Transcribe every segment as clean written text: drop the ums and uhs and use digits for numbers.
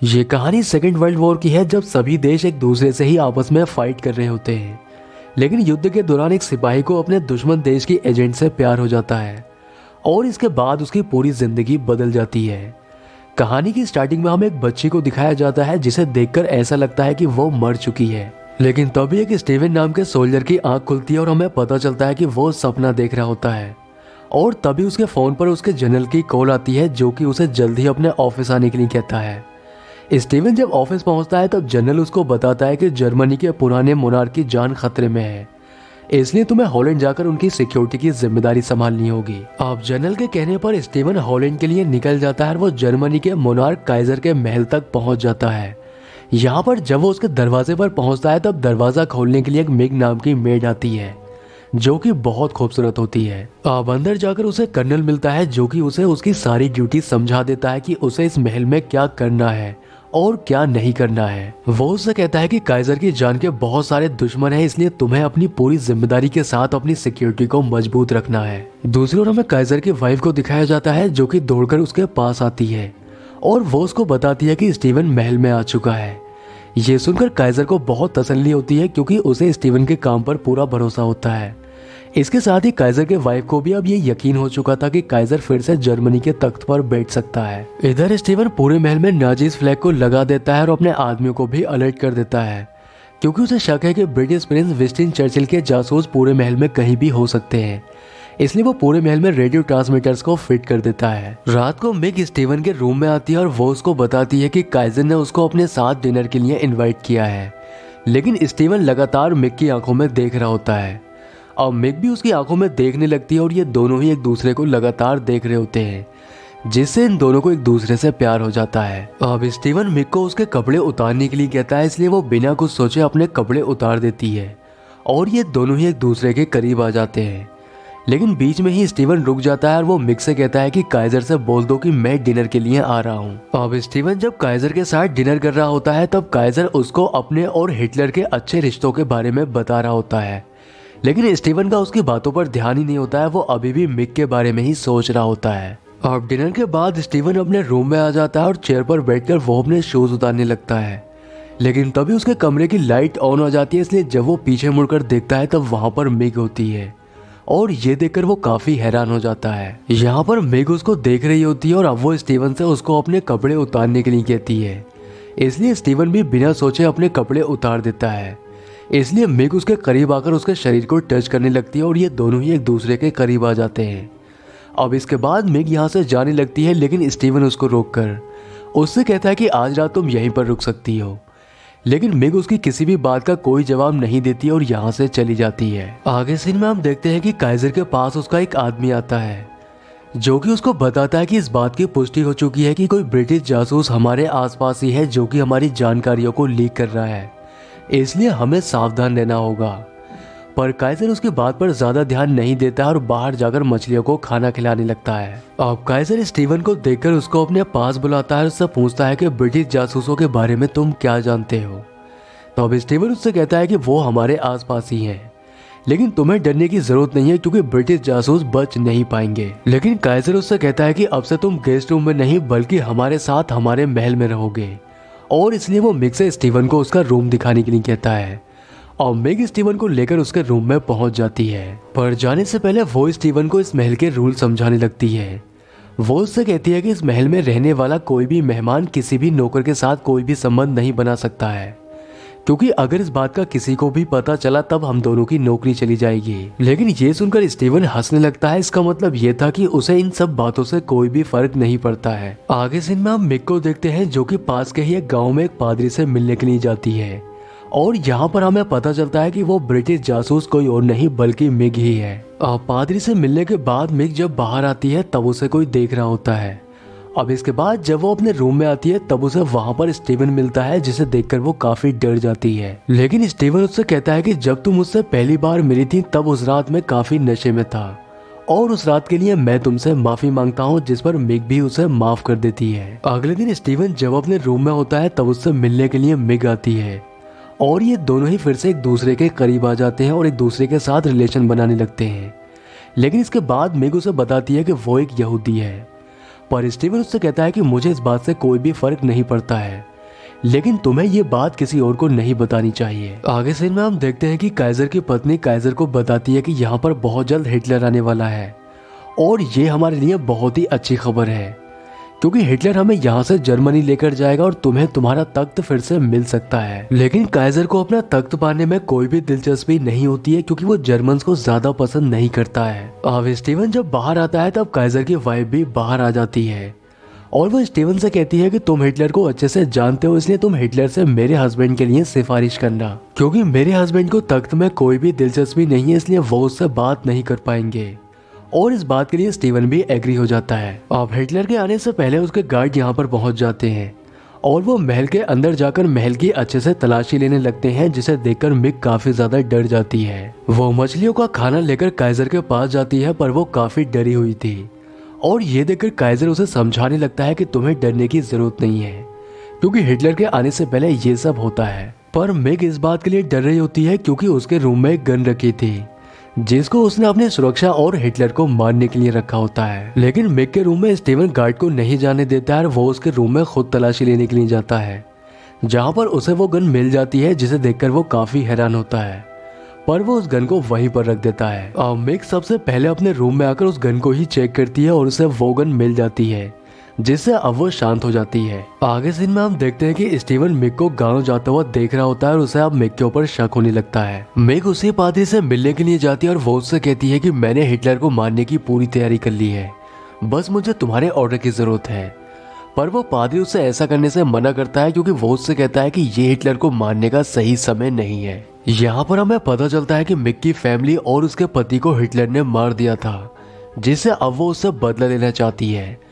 ये कहानी second world war की है, जब सभी देश एक दूसरे से ही आपस में फाइट कर रहे होते हैं। लेकिन युद्ध के दौरान एक सिपाही को अपने दुश्मन देश की एजेंट से प्यार हो जाता है और इसके बाद उसकी पूरी जिंदगी बदल जाती है। कहानी की स्टार्टिंग में हमें एक बच्ची को दिखाया जाता है जिसे देखकर ऐसा लगता है कि वो मर चुकी है। लेकिन तभी एक स्टीवन नाम के सोल्जर की आंख खुलती है और हमें पता चलता है कि वो सपना देख रहा होता है। और तभी उसके फोन पर उसके जनरल की कॉल आती है जो कि उसे जल्द ही अपने ऑफिस आने के लिए कहता है। स्टीवन जब ऑफिस पहुंचता है तब जनरल उसको बताता है कि जर्मनी के पुराने मोनार्क की जान खतरे में है, इसलिए तुम्हें हॉलैंड जाकर उनकी सिक्योरिटी की जिम्मेदारी संभालनी होगी। अब जनरल के कहने पर स्टीवन हॉलैंड के लिए निकल जाता है और वो जर्मनी के मोनार्क काइजर के महल तक पहुंच जाता है। यहाँ पर जब वो उसके दरवाजे पर पहुंचता है तब दरवाजा खोलने के लिए एक मिग नाम की मेड आती है जो कि बहुत खूबसूरत होती है। अब अंदर जाकर उसे कर्नल मिलता है जो कि उसे उसकी सारी ड्यूटी समझा देता है कि उसे इस महल में क्या करना है और क्या नहीं करना है। वो उससे कहता है कि काइजर की जान के बहुत सारे दुश्मन हैं, इसलिए तुम्हें अपनी पूरी जिम्मेदारी के साथ अपनी सिक्योरिटी को मजबूत रखना है। दूसरी ओर हमें काइजर की वाइफ को दिखाया जाता है जो कि दौड़कर उसके पास आती है और वो उसको बताती है कि स्टीवन महल में आ चुका है। ये सुनकर काइजर को बहुत तसल्ली होती है क्योंकि उसे स्टीवन के काम पर पूरा भरोसा होता है। इसके साथ ही काइजर के वाइफ को भी अब ये यकीन हो चुका था कि काइजर फिर से जर्मनी के तख्त पर बैठ सकता है। इधर स्टीवन पूरे महल में नाजीज फ्लैग को लगा देता है और अपने आदमियों को भी अलर्ट कर देता है क्योंकि उसे शक है कि ब्रिटिश प्रिंस विंस्टन चर्चिल के जासूस पूरे महल में कहीं भी हो सकते हैं, इसलिए वो पूरे महल में रेडियो ट्रांसमीटर्स को फिट कर देता है। रात को मिग स्टीवन के रूम में आती है और वो उसको बताती है कि काइजर ने उसको अपने साथ डिनर के लिए इन्वाइट किया है, लेकिन स्टीवन लगातार मिग की आंखों में देख रहा होता है। अब मिग भी उसकी आंखों में देखने लगती है और ये दोनों ही एक दूसरे को लगातार देख रहे होते हैं, जिससे इन दोनों को एक दूसरे से प्यार हो जाता है। अब स्टीवन मिग को उसके कपड़े उतारने के लिए कहता है, इसलिए वो बिना कुछ सोचे अपने कपड़े उतार देती है और ये दोनों ही एक दूसरे के करीब आ जाते हैं। लेकिन बीच में ही स्टीवन रुक जाता है और वो मिग से कहता है कि काइजर से बोल दो कि मैं डिनर के लिए आ रहा हूँ। अब स्टीवन जब काइजर के साथ डिनर कर रहा होता है तब काइजर उसको अपने और हिटलर के अच्छे रिश्तों के बारे में बता रहा होता है, लेकिन स्टीवन का उसकी बातों पर ध्यान ही नहीं होता है। वो अभी भी मिग के बारे में ही सोच रहा होता है। अब डिनर के बाद स्टीवन अपने रूम में आ जाता है और चेयर पर बैठकर वो अपने शूज उतारने लगता है, लेकिन तभी उसके कमरे की लाइट ऑन हो जाती है, इसलिए जब वो पीछे मुड़कर देखता है तब वहां पर मिग होती है और ये देखकर वो काफी हैरान हो जाता है। यहाँ पर मिग उसको देख रही होती है और अब वो स्टीवन से उसको अपने कपड़े उतारने के लिए कहती है, इसलिए स्टीवन भी बिना सोचे अपने कपड़े उतार देता है। इसलिए मिग उसके करीब आकर उसके शरीर को टच करने लगती है और ये दोनों ही एक दूसरे के करीब आ जाते हैं। अब इसके बाद मिग यहाँ से जाने लगती है, लेकिन स्टीवन उसको रोककर उससे कहता है कि आज रात तुम यहीं पर रुक सकती हो, लेकिन मिग उसकी किसी भी बात का कोई जवाब नहीं देती और यहाँ से चली जाती है। आगे सीन में हम देखते हैं कि काइजर के पास उसका एक आदमी आता है जो कि उसको बताता है कि इस बात की पुष्टि हो चुकी है कि कोई ब्रिटिश जासूस हमारे आसपास ही है जो कि हमारी जानकारियों को लीक कर रहा है, इसलिए हमें सावधान रहना होगा। पर काइजर उसकी बात पर ज्यादा ध्यान नहीं देता और बाहर जाकर मछलियों को खाना खिलाने लगता है। अब काइजर स्टीवन को देखकर उसको अपने पास बुलाता है और उससे पूछता है कि ब्रिटिश जासूसों के बारे में तुम क्या जानते हो। तो अब स्टीवन उससे कहता है कि वो हमारे आसपास ही हैं, लेकिन तुम्हें डरने की जरूरत नहीं है क्योंकि ब्रिटिश जासूस बच नहीं पाएंगे। लेकिन काइजर उससे कहता है कि अब से तुम गेस्ट रूम में नहीं बल्कि हमारे साथ हमारे महल में रहोगे, और इसलिए वो मिग से स्टीवन को उसका रूम दिखाने के लिए कहता है और मिग स्टीवन को लेकर उसके रूम में पहुंच जाती है। पर जाने से पहले वो स्टीवन को इस महल के रूल समझाने लगती है। वो उससे कहती है कि इस महल में रहने वाला कोई भी मेहमान किसी भी नौकर के साथ कोई भी संबंध नहीं बना सकता है, क्योंकि अगर इस बात का किसी को भी पता चला तब हम दोनों की नौकरी चली जाएगी। लेकिन ये सुनकर स्टीवन हंसने लगता है। इसका मतलब ये था कि उसे इन सब बातों से कोई भी फर्क नहीं पड़ता है। आगे सीन में हम मिग को देखते हैं जो कि पास के ही एक गाँव में एक पादरी से मिलने के लिए जाती है और यहाँ पर हमें पता चलता है कि वो ब्रिटिश जासूस कोई और नहीं बल्कि मिग ही है। पादरी से मिलने के बाद मिग जब बाहर आती है तब उसे कोई देख रहा होता है। अब इसके बाद जब वो अपने रूम में आती है तब उसे वहां पर स्टीवन मिलता है, जिसे देखकर वो काफी डर जाती है। लेकिन स्टीवन उससे कहता है कि जब तुम मुझसे पहली बार मिली थी तब उस रात में काफी नशे में था और उस रात के लिए मैं तुमसे माफी मांगता हूँ, जिस पर मिग भी उसे माफ कर देती है। अगले दिन स्टीवन जब अपने रूम में होता है तब उससे मिलने के लिए मिग आती है और ये दोनों ही फिर से एक दूसरे के करीब आ जाते हैं और एक दूसरे के साथ रिलेशन बनाने लगते हैं। लेकिन इसके बाद मिग उसे बताती है कि वो एक यहूदी है, पर स्टीवन उससे कहता है कि मुझे इस बात से कोई भी फर्क नहीं पड़ता है लेकिन तुम्हें ये बात किसी और को नहीं बतानी चाहिए। आगे सीन में हम देखते हैं कि काइजर की पत्नी काइजर को बताती है कि यहाँ पर बहुत जल्द हिटलर आने वाला है और ये हमारे लिए बहुत ही अच्छी खबर है, क्योंकि हिटलर हमें यहाँ से जर्मनी लेकर जाएगा और तुम्हें तुम्हारा तख्त फिर से मिल सकता है। लेकिन काइजर को अपना तख्त पाने में कोई भी दिलचस्पी नहीं होती है, क्योंकि वो जर्मन्स को ज्यादा पसंद नहीं करता है। अब स्टीवन जब बाहर आता है तब काइजर की वाइफ भी बाहर आ जाती है और वो स्टीवन से कहती है कि तुम हिटलर को अच्छे से जानते हो, इसलिए तुम हिटलर से मेरे हस्बैंड के लिए सिफारिश करना, क्योंकि मेरे हस्बैंड को तख्त में कोई भी दिलचस्पी नहीं है, इसलिए वो उससे बात नहीं कर पाएंगे। और इस बात के लिए स्टीवन भी एग्री हो जाता है। अब हिटलर के आने से पहले उसके गार्ड यहाँ पर पहुंच जाते हैं और वो महल के अंदर जाकर महल की अच्छे से तलाशी लेने लगते हैं, जिसे देखकर मिक काफी ज्यादा डर जाती है। वो मछलियों का खाना लेकर काइजर के पास जाती है, पर वो काफी डरी हुई थी और ये देखकर काइजर उसे समझाने लगता है कि तुम्हें डरने की जरूरत नहीं है, क्योंकि हिटलर के आने से पहले ये सब होता है। पर मिक इस बात के लिए डर रही होती है क्योंकि उसके रूम में एक गन रखी थी, जिसको उसने अपनी सुरक्षा और हिटलर को मारने के लिए रखा होता है। लेकिन मिक के रूम में स्टीवन गार्ड को नहीं जाने देता है और वो उसके रूम में खुद तलाशी लेने के लिए जाता है, जहाँ पर उसे वो गन मिल जाती है, जिसे देखकर वो काफी हैरान होता है, पर वो उस गन को वहीं पर रख देता है। मिक सबसे पहले अपने रूम में आकर उस गन को ही चेक करती है और उसे वो गन मिल जाती है, जिससे अब वो शांत हो जाती है। आगे सीन में हम देखते हैं कि स्टीवन मिक को गाँव जाता हुआ देख रहा होता है और उसे अब मिक के ऊपर शक होने लगता है। मिक उसी पादरी से मिलने के लिए जाती है और वो उससे कहती है कि मैंने हिटलर को मारने की पूरी तैयारी कर ली है, बस मुझे तुम्हारे ऑर्डर की जरूरत है। पर वो पादरी उससे ऐसा करने से मना करता है, क्योंकि वो उससे कहता है कि ये हिटलर को मारने का सही समय नहीं है। यहाँ पर हमें पता चलता है कि मिक की फैमिली और उसके पति को हिटलर ने मार दिया था, जिससे अब वो उससे बदला लेना चाहती है।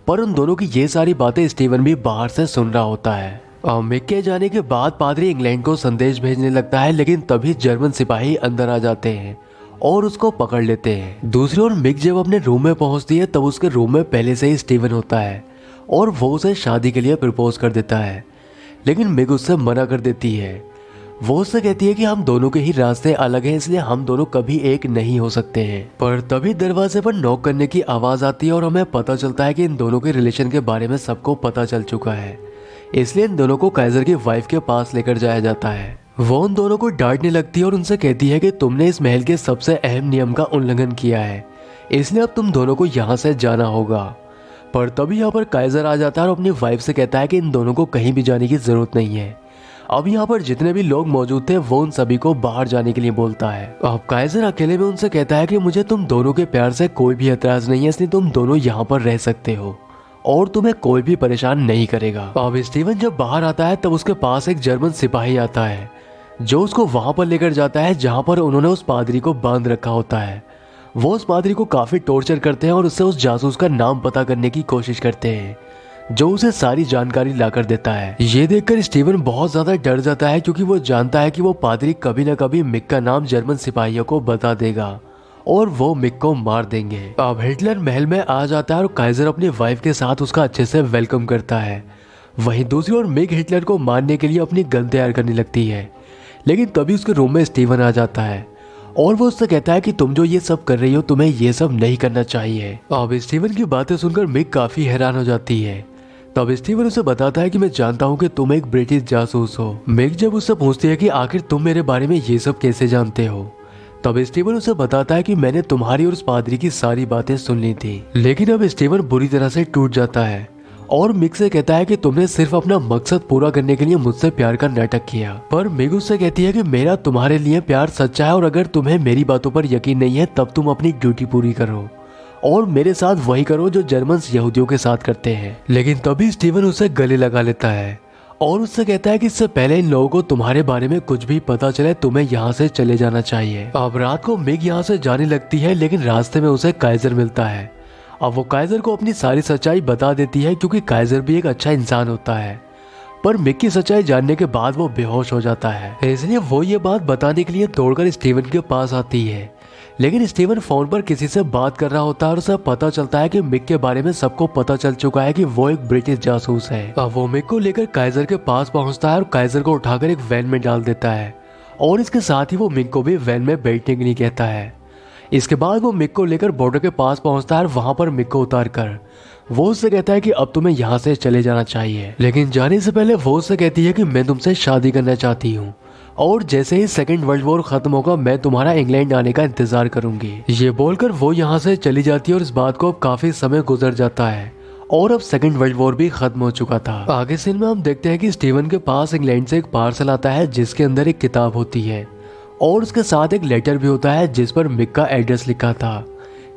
पर उन दोनों की ये सारी बातें स्टीवन भी बाहर से सुन रहा होता है। मिक के जाने के बाद पादरी इंग्लैंड को संदेश भेजने लगता है, लेकिन तभी जर्मन सिपाही अंदर आ जाते हैं और उसको पकड़ लेते हैं। दूसरी ओर मिक जब अपने रूम में पहुंचती है तब उसके रूम में पहले से ही स्टीवन होता है और वो उसे शादी के लिए प्रपोज कर देता है, लेकिन मिक उससे मना कर देती है। वो उससे कहती है कि हम दोनों के ही रास्ते अलग हैं, इसलिए हम दोनों कभी एक नहीं हो सकते हैं। पर तभी दरवाजे पर नॉक करने की आवाज आती है और हमें पता चलता है कि इन दोनों के रिलेशन के बारे में सबको पता चल चुका है, इसलिए इन दोनों को काइजर की वाइफ के पास लेकर जाया जाता है। वो उन दोनों को डांटने लगती है और उनसे कहती है कि तुमने इस महल के सबसे अहम नियम का उल्लंघन किया है, इसलिए अब तुम दोनों को यहाँ से जाना होगा। पर तभी यहाँ पर काइजर आ जाता है और अपनी वाइफ से कहता है कि इन दोनों को कहीं भी जाने की जरूरत नहीं है। अब यहाँ पर जितने भी लोग मौजूद थे वो उन सभी को बाहर जाने के लिए बोलता है। अब काइजर अकेले में उनसे कहता है कि मुझे तुम दोनों के प्यार से कोई भी एतराज नहीं है, इसलिए तुम दोनों यहाँ पर रह सकते हो और तुम्हें कोई भी परेशान नहीं करेगा। अब स्टीवन जब बाहर आता है तब उसके पास एक जर्मन सिपाही आता है, जो उसको वहां पर लेकर जाता है जहाँ पर उन्होंने उस पादरी को बांध रखा होता है। वो उस पादरी को काफी टॉर्चर करते हैं और उससे उस जासूस का नाम पता करने की कोशिश करते हैं, जो उसे सारी जानकारी लाकर देता है। ये देखकर स्टीवन बहुत ज्यादा डर जाता है, क्योंकि वो जानता है कि वो पादरी कभी न कभी मिक का नाम जर्मन सिपाहियों को बता देगा और वो मिक को मार देंगे। अब हिटलर महल में आ जाता है और काइजर अपनी वाइफ के साथ उसका अच्छे से वेलकम करता है। वहीं दूसरी ओर मिक हिटलर को मारने के लिए अपनी गन तैयार करने लगती है, लेकिन तभी उसके रूम में स्टीवन आ जाता है और वो उससे कहता है कि तुम जो ये सब कर रही हो तुम्हें ये सब नहीं करना चाहिए। अब स्टीवन की बातें सुनकर मिक काफी हैरान हो जाती है। तब स्टीवन उसे बताता है कि मैं जानता हूँ कि तुम एक ब्रिटिश जासूस हो। मिक जब उससे पूछती है कि आखिर तुम मेरे बारे में ये सब कैसे जानते हो, तब स्टीवन उसे बताता है कि मैंने तुम्हारी और उस पादरी की सारी बातें सुन ली थी। लेकिन अब स्टीवन बुरी तरह से टूट जाता है और मिक से कहता है कि तुमने सिर्फ अपना मकसद पूरा करने के लिए मुझसे प्यार का नाटक किया। पर मिक उससे कहती है कि मेरा तुम्हारे लिए प्यार सच्चा है और अगर तुम्हें मेरी बातों पर यकीन नहीं है तब तुम अपनी ड्यूटी पूरी करो और मेरे साथ वही करो जो जर्मन यहूदियों के साथ करते हैं। लेकिन तभी स्टीवन उसे गले लगा लेता है और उससे कहता है कि इससे पहले इन लोगों को तुम्हारे बारे में कुछ भी पता चले तुम्हें यहाँ से चले जाना चाहिए। अब रात को मिक यहाँ से जाने लगती है, लेकिन रास्ते में उसे काइजर मिलता है। अब वो काइजर को अपनी सारी सच्चाई बता देती है, क्योंकि काइजर भी एक अच्छा इंसान होता है। पर मिक की सच्चाई जानने के बाद वो बेहोश हो जाता है, इसलिए वो ये बात बताने के लिए दौड़कर स्टीवन के पास आती है। लेकिन स्टीवन फोन पर किसी से बात कर रहा होता है और उसे पता चलता है कि मिक के बारे में सबको पता चल चुका है कि वो एक ब्रिटिश जासूस है। अब वो मिक को लेकर काइजर के पास पहुंचता है और काइजर को उठाकर एक वैन में डाल देता है और इसके साथ ही वो मिक को भी वैन में बैठने के लिए कहता है। इसके बाद वो मिक को लेकर बॉर्डर के पास पहुंचता है और वहां पर मिक को उतार कर वो उससे कहता है कि अब तुम्हें यहाँ से चले जाना चाहिए, लेकिन जाने से पहले वो उससे कहती है कि मैं तुमसे शादी करना चाहती हूँ और जैसे ही सेकेंड वर्ल्ड वॉर खत्म होगा मैं तुम्हारा इंग्लैंड आने का इंतजार करूंगी। ये बोलकर वो यहाँ से चली जाती है और इस बात को अब काफी समय गुजर जाता है और अब सेकेंड वर्ल्ड वॉर भी खत्म हो चुका था। आगे सीन में हम देखते हैं कि स्टीवन के पास इंग्लैंड से एक पार्सल आता है जिसके अंदर एक किताब होती है और उसके साथ एक लेटर भी होता है जिस पर मिक का एड्रेस लिखा था।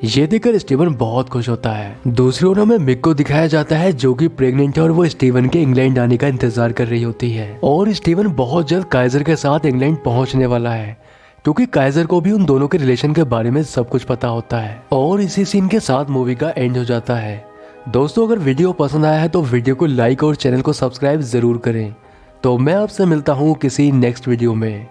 ये देखकर स्टीवन बहुत खुश होता है। दूसरी ओर हमें मिक को दिखाया जाता है जो कि प्रेग्नेंट है और वो स्टीवन के इंग्लैंड आने का इंतजार कर रही होती है और स्टीवन बहुत जल्द काइजर के साथ इंग्लैंड पहुंचने वाला है क्योंकि काइजर को भी उन दोनों के रिलेशन के बारे में सब कुछ पता होता है। और इसी सीन के साथ मूवी का एंड हो जाता है। दोस्तों अगर वीडियो पसंद आया है तो वीडियो को लाइक और चैनल को सब्सक्राइब जरूर करें। तो मैं आपसे मिलता हूँ किसी नेक्स्ट वीडियो में।